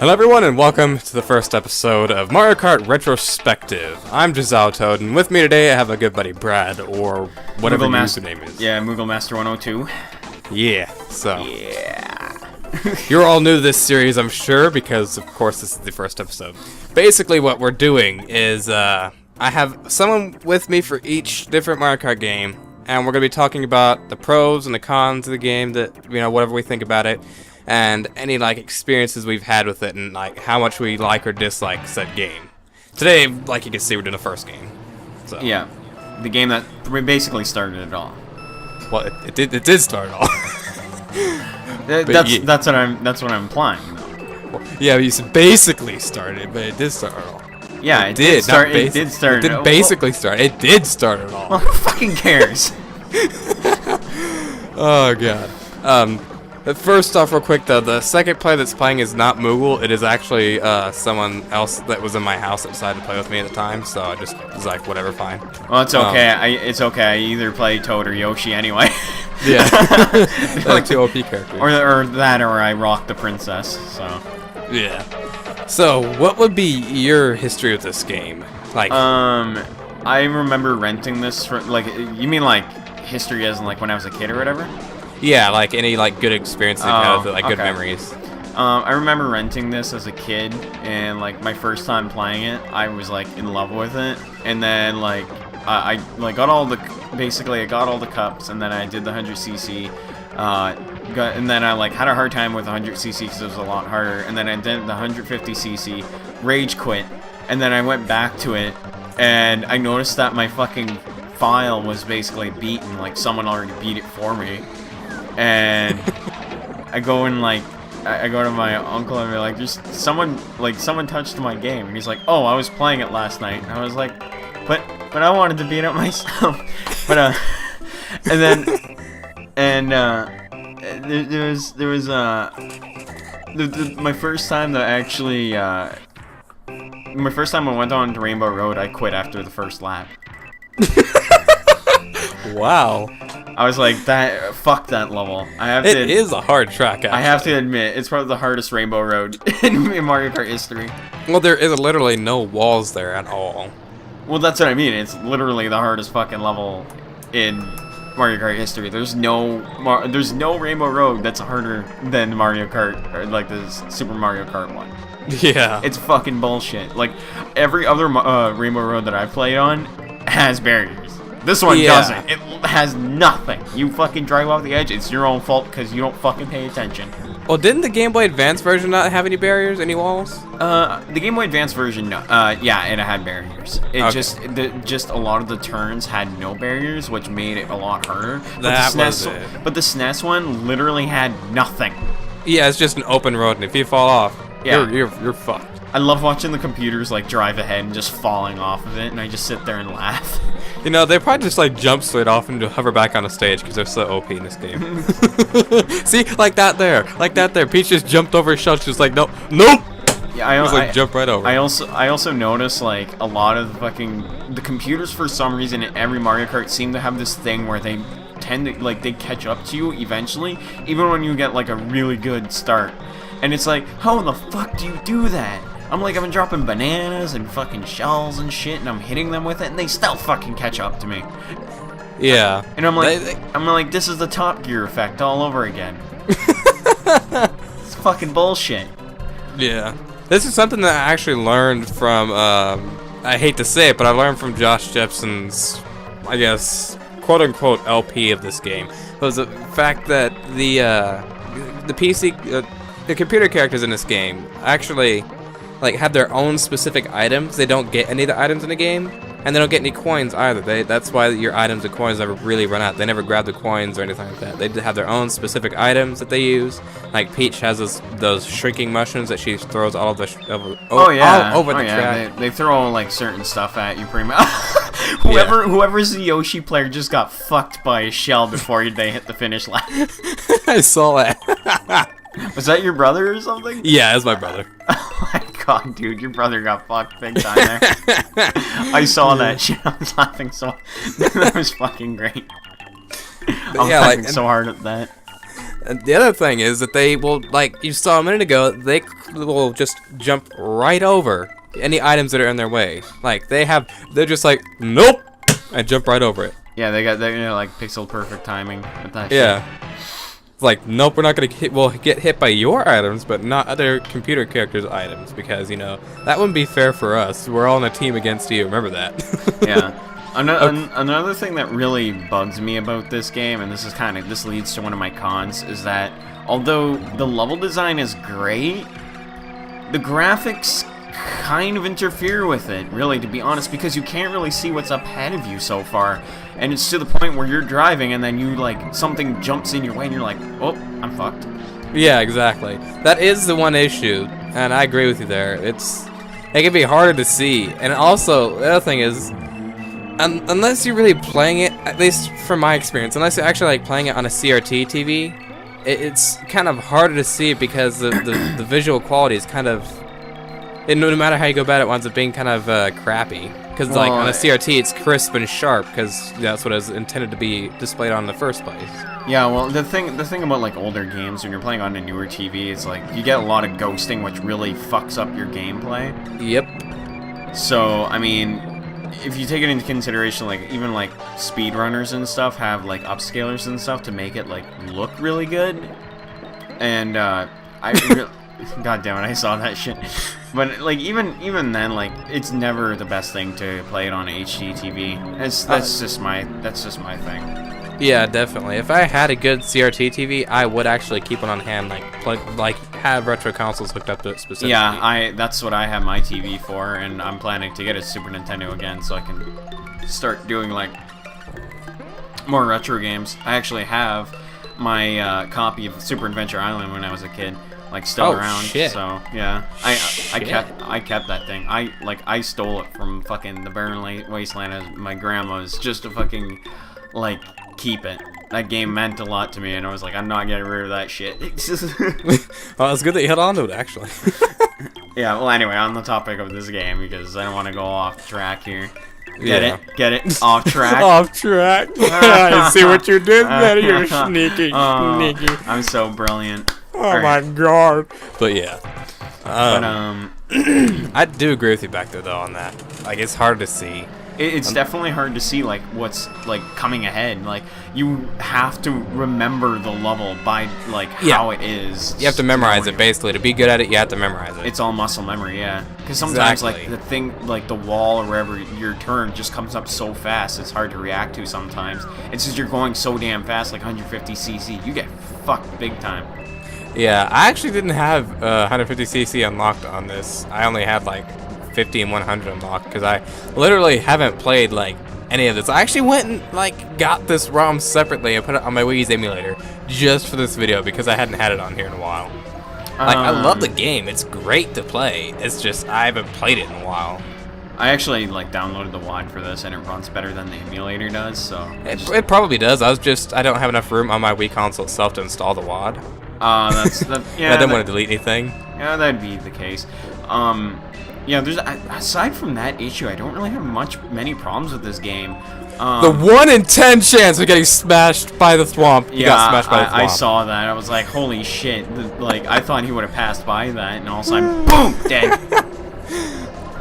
Hello everyone and welcome to the first episode of Mario Kart Retrospective. I'm Giselle Toad, and with me today I have a good buddy Brad, or whatever your username is. Yeah, Moogle Master 102. Yeah, so. Yeah. You're all new to this series, I'm sure, because of course this is the first episode. Basically what we're doing is, I have someone with me for each different Mario Kart game, and we're going to be talking about the pros and the cons of the game, whatever we think about it. And any experiences we've had with it, and how much we like or dislike said game. Today, like you can see, we're doing the first game. So yeah, the game that basically started it all. Well, it did start it all. That's what I'm implying, though. Well, yeah, you said basically started, but it did start it all. Yeah, it did start. It did start. It didn't basically start. It did start it all. Well, who fucking cares? Oh god. First off, real quick though, the second player that's playing is not Moogle. It is actually someone else that was in my house that decided to play with me at the time. So I just was like, whatever, fine. Well, it's okay. It's okay. I either play Toad or Yoshi anyway. Yeah, like two OP characters. Or that, or I rock the princess. So. Yeah. So, what would be your history with this game? I remember renting this for you mean history as in when I was a kid or whatever. Yeah, any good experiences you've had with it, good memories. I remember renting this as a kid, and my first time playing it, I was in love with it, and then I got all the I got all the cups, and then I did the 100cc, and then I had a hard time with 100cc because it was a lot harder, and then I did the 150cc, rage quit, and then I went back to it, and I noticed that my fucking file was basically beaten, someone already beat it for me. And I go and I go to my uncle and be like, "There's someone touched my game," and he's like, "Oh, I was playing it last night." And I was like, "But I wanted to beat it myself." But there was my first time that actually my first time I went on to Rainbow Road, I quit after the first lap. Wow. I was like, fuck that level. It is a hard track, actually. I have to admit, it's probably the hardest Rainbow Road in Mario Kart history. Well, there is literally no walls there at all. Well, that's what I mean. It's literally the hardest fucking level in Mario Kart history. There's no Rainbow Road that's harder than Mario Kart, or the Super Mario Kart one. Yeah. It's fucking bullshit. Every other Rainbow Road that I've played on has barriers. This one doesn't. It has nothing. You fucking drive off the edge. It's your own fault because you don't fucking pay attention. Well, didn't the Game Boy Advance version not have any barriers, any walls? The Game Boy Advance version, no. Yeah, it had barriers. It just a lot of the turns had no barriers, which made it a lot harder. But the SNES one literally had nothing. Yeah, it's just an open road, and if you fall off, you're fucked. I love watching the computers drive ahead and just falling off of it, and I just sit there and laugh. You know, they probably just jump straight off and hover back on the stage because they're so OP in this game. See, like that there. Peach just jumped over his shell. She's like, nope. Yeah, I jump right over. I also notice a lot of the computers for some reason in every Mario Kart seem to have this thing where they tend to they catch up to you eventually, even when you get a really good start. And it's how the fuck do you do that? I've been dropping bananas and fucking shells and shit, and I'm hitting them with it, and they still fucking catch up to me. Yeah. And I'm like, this is the Top Gear effect all over again. It's fucking bullshit. Yeah. This is something that I actually learned from, I hate to say it, but I learned from Josh Jepson's, I guess, quote-unquote LP of this game. Was the fact that the PC, the computer characters in this game actually have their own specific items. They don't get any of the items in the game, and they don't get any coins either. That's why your items and coins never really run out. They never grab the coins or anything like that. They have their own specific items that they use. Peach has those shrinking mushrooms that she throws all over the track. They throw certain stuff at you pretty much. Whoever's the Yoshi player just got fucked by a shell before they hit the finish line. I saw that. Was that your brother or something? Yeah, it's my brother. Oh my god, dude, your brother got fucked big time there. I saw that shit. I was laughing so. That was fucking great. I'm laughing so hard at that. And the other thing is that they will, like you saw a minute ago, they will just jump right over any items that are in their way. Like they're just like, nope, and jump right over it. Yeah, they got like pixel perfect timing with that. Yeah. Shit. It's like, nope, we're not gonna hit. We'll get hit by your items, but not other computer characters' items, because that wouldn't be fair for us. We're all on a team against you. Remember that. Yeah. Another thing that really bugs me about this game, and this leads to one of my cons, is that although the level design is great, the graphics kind of interfere with it, really, to be honest, because you can't really see what's up ahead of you so far, and it's to the point where you're driving and then something jumps in your way and you're like, oh, I'm fucked. Yeah, exactly. That is the one issue, and I agree with you there. It can be harder to see, and also the other thing is, unless you're really playing it, at least from my experience, unless you're actually like playing it on a CRT TV, it's kind of harder to see because the visual quality is kind of, and no matter how you go about it, winds up being kind of crappy. Because like on a CRT, it's crisp and sharp because that's what it was intended to be displayed on in the first place. Yeah, well, the thing about like older games when you're playing on a newer TV, it's like you get a lot of ghosting, which really fucks up your gameplay. Yep. So I mean, if you take it into consideration, like even like speedrunners and stuff have like upscalers and stuff to make it like look really good, and God damn it, I saw that shit. But like even then, like it's never the best thing to play it on a HD TV. That's just my thing. Yeah, definitely. If I had a good CRT TV, I would actually keep it on hand, like have retro consoles hooked up to it specifically. Yeah, that's what I have my TV for, and I'm planning to get a Super Nintendo again so I can start doing like more retro games. I actually have my copy of Super Adventure Island when I was a kid, like still around. Shit. So yeah, I kept that thing. I stole it from fucking the barren wasteland of my grandma's just to fucking like keep it. That game meant a lot to me, and I was like, I'm not getting rid of that shit. Well, it's good that you held on to it, actually. Yeah, well, anyway, on the topic of this game, because I don't want to go off track here. Get it? Off track? Off track. I see what you did there, you sneaky. I'm so brilliant. Oh my god. But yeah. I do agree with you back there, though, on that. Like, it's hard to see. It's definitely hard to see like what's like coming ahead. Like you have to remember the level by like how it is. You have to memorize it basically. To be good at it, you have to memorize it. It's all muscle memory, yeah. Because sometimes like the thing, like the wall or wherever your turn just comes up so fast, it's hard to react to sometimes. It's just you're going so damn fast, like 150cc, you get fucked big time. Yeah, I actually didn't have 150cc unlocked on this. I only had like 50 and 100 unlocked because I literally haven't played like any of this. I actually went and like got this ROM separately and put it on my Wii's emulator just for this video because I hadn't had it on here in a while. Like I love the game. It's great to play. It's just I haven't played it in a while. I actually like downloaded the WAD for this and it runs better than the emulator does. So it probably does. I don't have enough room on my Wii console itself to install the WAD. Yeah. I didn't want to delete anything. Yeah, that'd be the case. Yeah, aside from that issue, I don't really have many problems with this game. The 1 in 10 chance of getting smashed by the swamp. Yeah, got smashed by the swamp. I saw that. I was like, holy shit. Like, I thought he would have passed by that, and all of a sudden, boom, dead.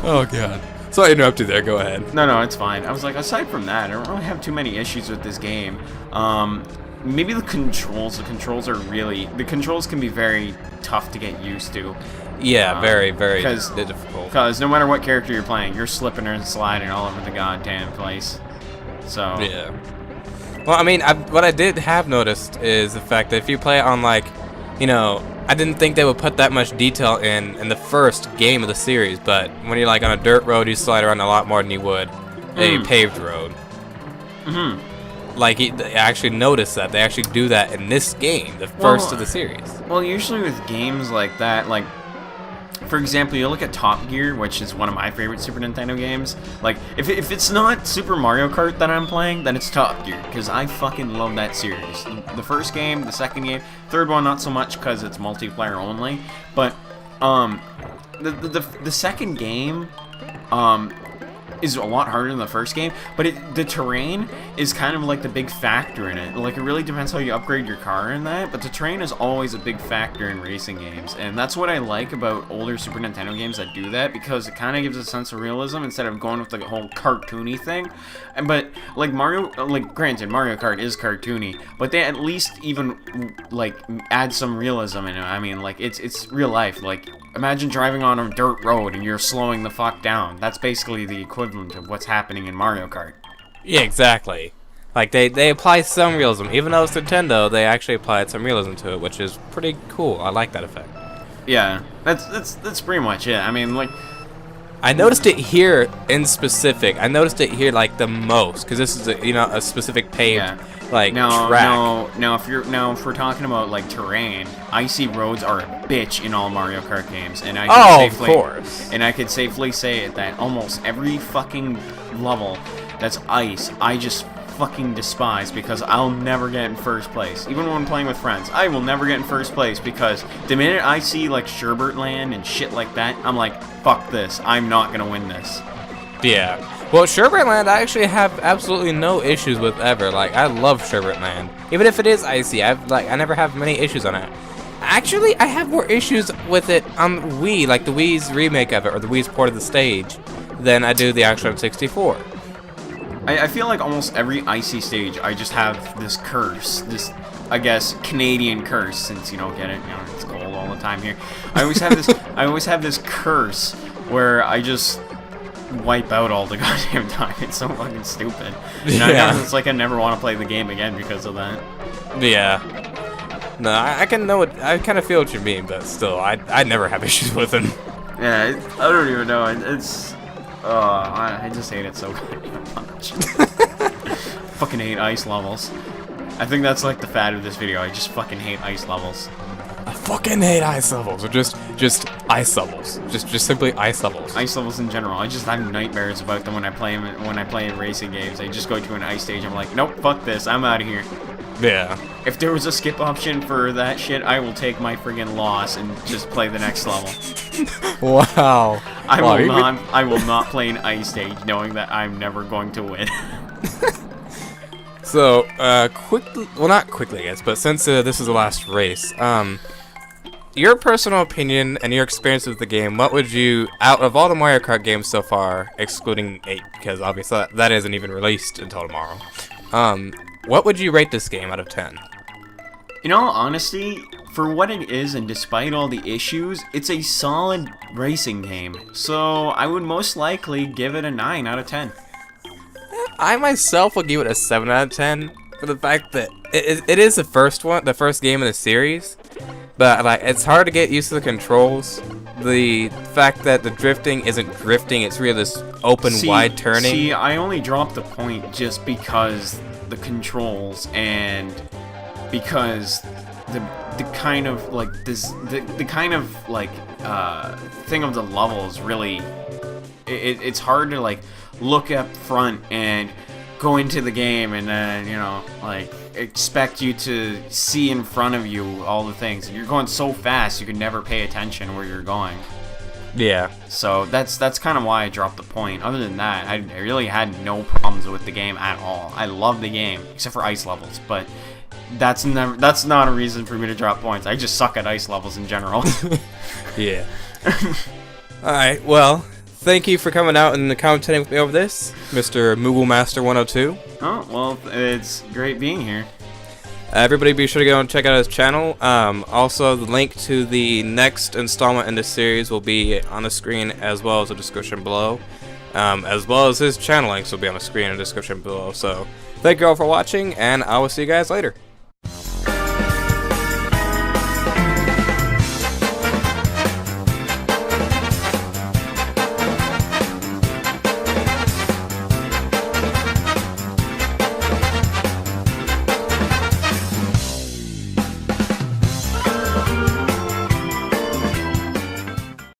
Oh, God. Sorry to interrupt you there. Go ahead. No, it's fine. I was like, aside from that, I don't really have too many issues with this game. Maybe the controls. The controls can be very tough to get used to. Yeah, very, very difficult. Because no matter what character you're playing, you're slipping and sliding all over the goddamn place. So yeah. Well, I mean, what I did have noticed is the fact that if you play it on like, I didn't think they would put that much detail in the first game of the series, but when you're like on a dirt road, you slide around a lot more than you would a paved road. Like, I actually noticed that they actually do that in this game, the first of the series. Well, usually with games like that, like, for example, you look at Top Gear, which is one of my favorite Super Nintendo games. Like, if it's not Super Mario Kart that I'm playing, then it's Top Gear, because I fucking love that series. The first game, the second game, third one not so much because it's multiplayer only. But the second game, is a lot harder than the first game, but the terrain is kind of like the big factor in it. Like, it really depends how you upgrade your car in that, but the terrain is always a big factor in racing games, and that's what I like about older Super Nintendo games that do that, because it kind of gives a sense of realism instead of going with the whole cartoony thing. But like granted, Mario Kart is cartoony, but they at least even like add some realism in it. I mean, like, it's real life. Like, imagine driving on a dirt road and you're slowing the fuck down. That's basically the equivalent of what's happening in Mario Kart. Yeah, exactly. Like, they apply some realism. Even though it's Nintendo, they actually applied some realism to it, which is pretty cool. I like that effect. Yeah, that's pretty much it. I mean, like, I noticed it here in specific. I noticed it here like the most, because this is a specific paved track. Now if we're talking about like terrain, icy roads are a bitch in all Mario Kart games, and of course. And I could safely say that almost every fucking level that's ice, I just fucking despise, because I'll never get in first place. Even when playing with friends, I will never get in first place, because the minute I see like Sherbert Land and shit like that, I'm like, fuck this, I'm not gonna win this. Yeah. Well, Sherbert Land I actually have absolutely no issues with ever. Like, I love Sherbert Land. Even if it is icy, I never have many issues on it. Actually, I have more issues with it on Wii, like the Wii's remake of it, or the Wii's port of the stage, than I do the actual 64. I feel like almost every icy stage, I just have this curse, this, I guess, Canadian curse, since you don't get it, it's cold all the time here. I always have this curse where I just wipe out all the goddamn time. It's so fucking stupid. And it's like I never want to play the game again because of that. Yeah. No, I kind of feel what you mean, but still, I never have issues with him. Yeah, I don't even know. I just hate it so much. Fucking hate ice levels. I think that's like the fad of this video. I just fucking hate ice levels. I fucking hate ice levels, or just ice levels. Just simply ice levels. Ice levels in general. I just have nightmares about them when I play in racing games. I just go to an ice stage. I'm like, nope, fuck this. I'm out of here. Yeah. If there was a skip option for that shit, I will take my friggin' loss and just play the next level. Wow. I will not play an ice stage knowing that I'm never going to win. So, quickly, well, not quickly, I guess, but since this is the last race, your personal opinion and your experience with the game, what would you, out of all the Mario Kart games so far, excluding 8, because obviously that isn't even released until tomorrow, what would you rate this game out of 10? In all honesty, for what it is and despite all the issues, it's a solid racing game. So I would most likely give it a 9 out of 10. I myself would give it a 7 out of 10 for the fact that it is the first game in the series, but like it's hard to get used to the controls. The fact that the drifting isn't drifting, it's really this open, wide turning. See, I only dropped the point just because the controls and because the kind of like this the kind of like thing of the levels really it's hard to like look up front and go into the game and then like expect you to see in front of you all the things, and you're going so fast you can never pay attention where you're going. Yeah. So that's kind of why I dropped the point. Other than that, I really had no problems with the game at all. I love the game except for ice levels, but that's not a reason for me to drop points. I just suck at ice levels in general. Yeah. Alright, well, thank you for coming out and commentating with me over this, Mr. Moogle Master 102. Oh, well, it's great being here. Everybody be sure to go and check out his channel. Also, the link to the next installment in this series will be on the screen as well as the description below. As well as his channel links will be on the screen and description below. So, thank you all for watching, and I will see you guys later.